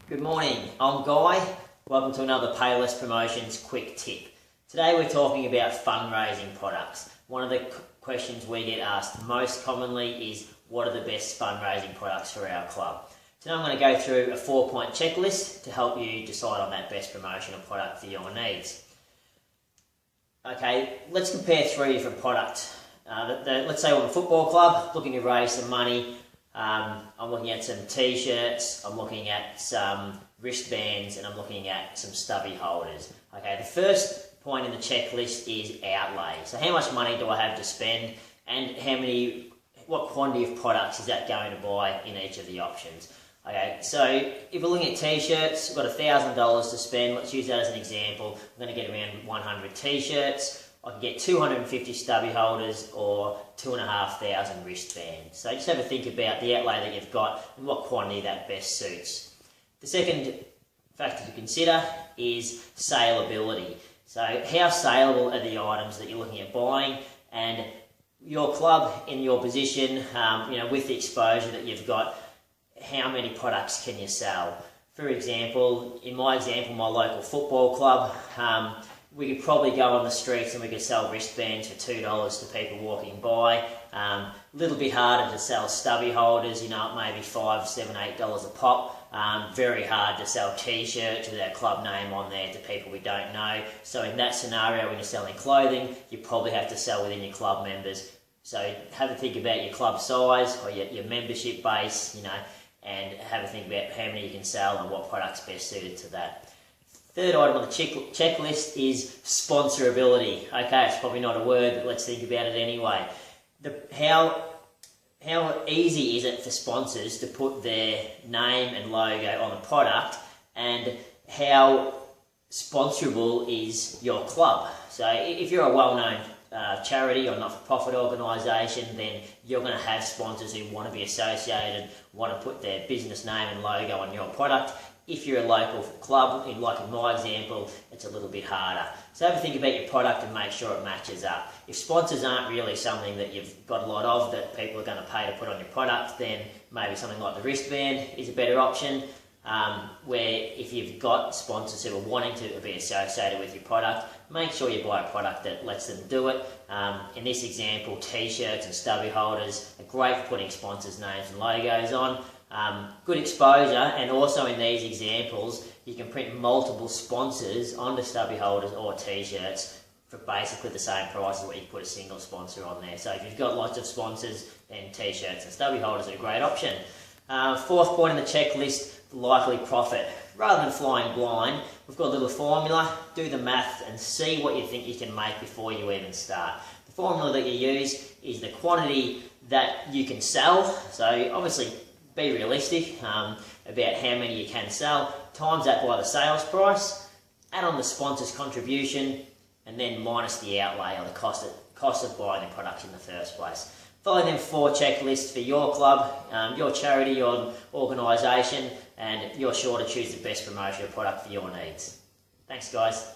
Good morning, I'm Guy. Welcome to another Payless Promotions quick tip. Today we're talking about fundraising products. One of the questions we get asked most commonly is, what are the best fundraising products for our club? Today I'm going to go through a 4-point checklist to help you decide on that best promotional product for your needs. Okay, let's compare three different products. Let's say we're a football club looking to raise some money. I'm looking at some t-shirts, I'm looking at some wristbands, and I'm looking at some stubby holders. Okay, the first point in the checklist is outlay. So how much money do I have to spend, and what quantity of products is that going to buy in each of the options? Okay, so if we're looking at t-shirts, we've got $1,000 to spend. Let's use that as an example. I'm going to get around 100 t-shirts. I can get 250 stubby holders or 2,500 wristbands. So just have a think about the outlay that you've got and what quantity that best suits. The second factor to consider is saleability. So how saleable are the items that you're looking at buying, and your club in your position, with the exposure that you've got, how many products can you sell? For example, in my local football club, we could probably go on the streets and we could sell wristbands for $2 to people walking by. A little bit harder to sell stubby holders, maybe $5, $7, $8 a pop. Very hard to sell t-shirts with our club name on there to people we don't know. So in that scenario, when you're selling clothing, you probably have to sell within your club members. So have a think about your club size or your membership base, and have a think about how many you can sell and what product's best suited to that. Third item on the checklist is sponsorability. Okay, it's probably not a word, but let's think about it anyway. How easy is it for sponsors to put their name and logo on the product, and how sponsorable is your club? So if you're a well-known charity or not-for-profit organisation, then you're going to have sponsors who want to be associated, want to put their business name and logo on your product. If you're a local club, like in my example, it's a little bit harder. So have a think about your product and make sure it matches up. If sponsors aren't really something that you've got a lot of that people are going to pay to put on your product, then maybe something like the wristband is a better option. Where if you've got sponsors who are wanting to be associated with your product, make sure you buy a product that lets them do it. In this example, t-shirts and stubby holders are great for putting sponsors' names and logos on. Good exposure, and also in these examples, you can print multiple sponsors onto stubby holders or t-shirts for basically the same price as what you put a single sponsor on there. So if you've got lots of sponsors, then t-shirts and stubby holders are a great option. Fourth point in the checklist, likely profit. Rather than flying blind, we've got a little formula. Do the math and see what you think you can make before you even start. The formula that you use is the quantity that you can sell. So obviously be realistic about how many you can sell, times that by the sales price, add on the sponsor's contribution, and then minus the outlay or the cost of buying the product in the first place. Follow them 4 checklists for your club, your charity, your organisation, and you're sure to choose the best promotional product for your needs. Thanks, guys.